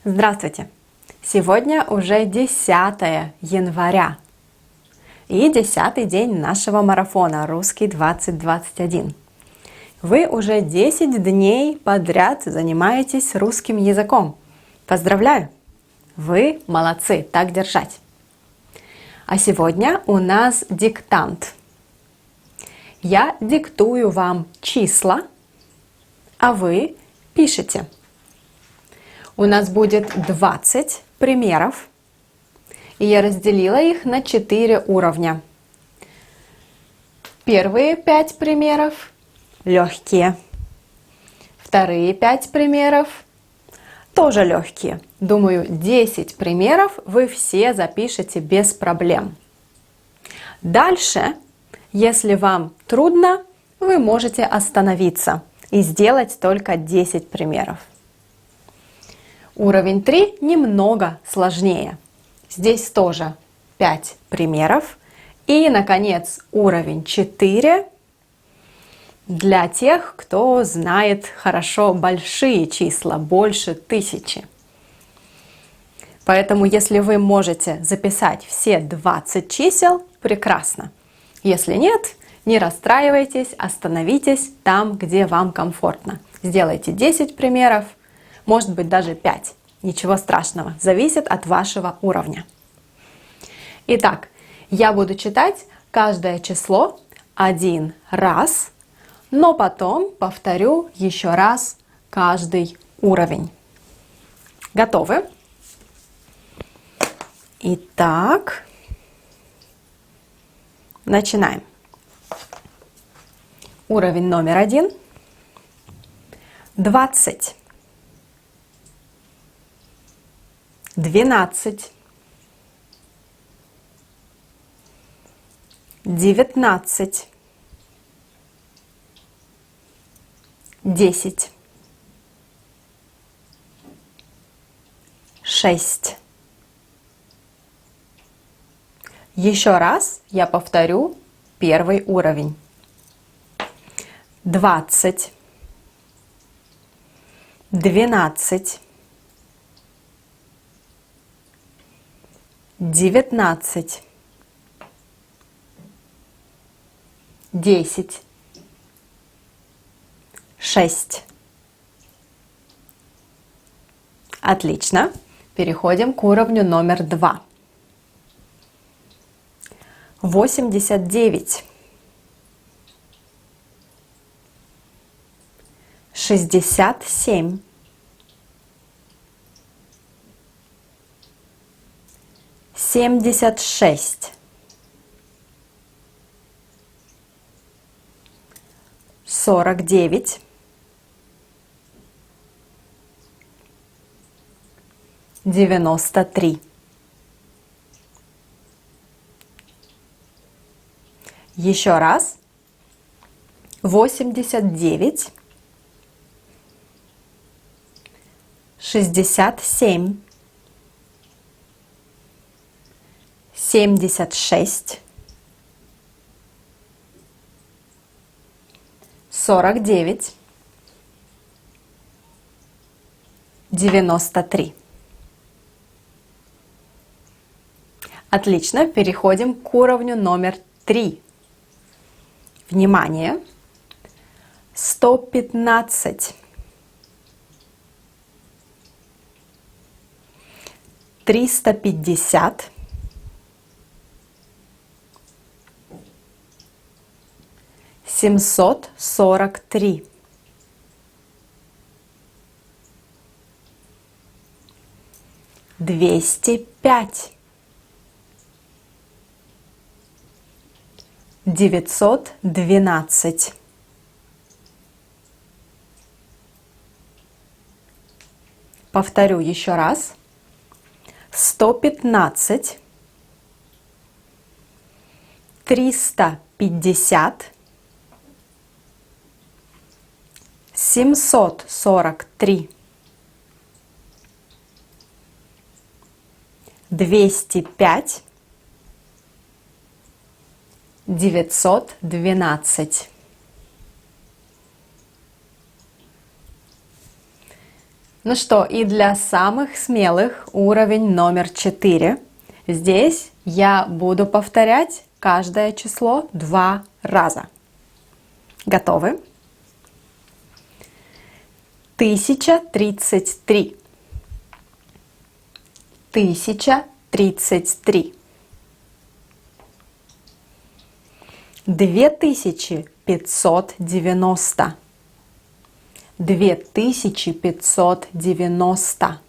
Здравствуйте! Сегодня уже 10 января и 10-й день нашего марафона «Русский 2021». Вы уже 10 дней подряд занимаетесь русским языком. Поздравляю! Вы молодцы, так держать! А сегодня у нас диктант. Я диктую вам числа, а вы пишете. У нас будет 20 примеров, и я разделила их на 4 уровня. Первые 5 примеров легкие. Вторые 5 примеров тоже легкие. Думаю, 10 примеров вы все запишете без проблем. Дальше, если вам трудно, вы можете остановиться и сделать только 10 примеров. Уровень 3 немного сложнее. Здесь тоже 5 примеров. И, наконец, уровень 4 для тех, кто знает хорошо большие числа, больше 1000. Поэтому, если вы можете записать все 20 чисел, прекрасно. Если нет, не расстраивайтесь, остановитесь там, где вам комфортно. Сделайте 10 примеров. Может быть, даже 5. Ничего страшного. Зависит от вашего уровня. Итак, я буду читать каждое число один раз, но потом повторю еще раз каждый уровень. Готовы? Итак, начинаем. Уровень номер 1. 20. 12, 19, 10, 6. Еще раз я повторю первый уровень. 20, 12, 19, 10, 6. Отлично. Переходим к уровню номер 2. 89, 67, 76, 49, 93. Еще раз. 89, 67, 76, 49, 93. Отлично, переходим к уровню номер 3. Внимание! 115, 350, 743, 205, 912, 'Повторю еще раз. 115, 350, 743, 205, 912. Ну что, и для самых смелых уровень номер 4. Здесь я буду повторять каждое число 2 раза. Готовы? 1033. 1033. 2590. 2590.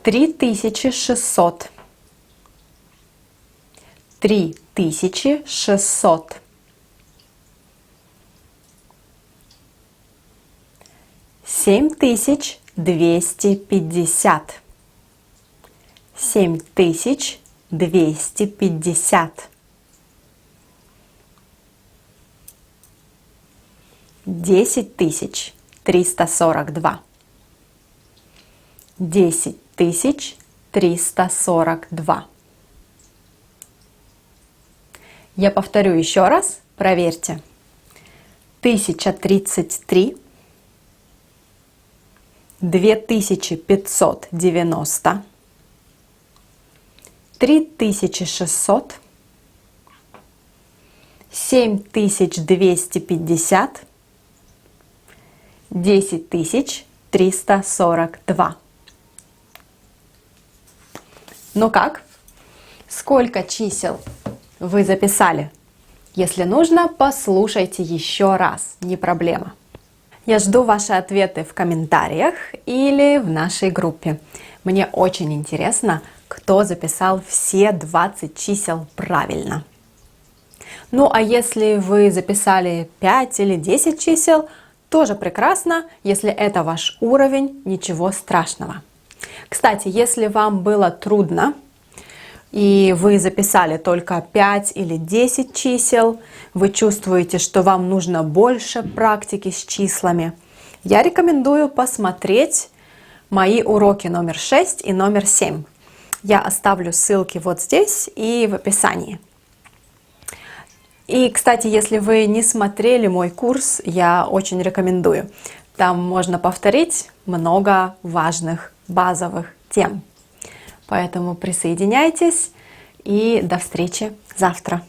3600. 3600. 7250. 7250. 10342. 10342. Я повторю еще раз, проверьте. 1033, 2590, 3600, 7250, 10342. Ну как? Сколько чисел вы записали? Если нужно, послушайте еще раз, не проблема. Я жду ваши ответы в комментариях или в нашей группе. Мне очень интересно, кто записал все 20 чисел правильно. Ну а если вы записали 5 или 10 чисел, тоже прекрасно, если это ваш уровень, ничего страшного. Кстати, если вам было трудно, и вы записали только 5 или 10 чисел, вы чувствуете, что вам нужно больше практики с числами, я рекомендую посмотреть мои уроки номер 6 и номер 7. Я оставлю ссылки вот здесь и в описании. И, кстати, если вы не смотрели мой курс, я очень рекомендую. Там можно повторить много важных базовых тем. Поэтому присоединяйтесь и до встречи завтра.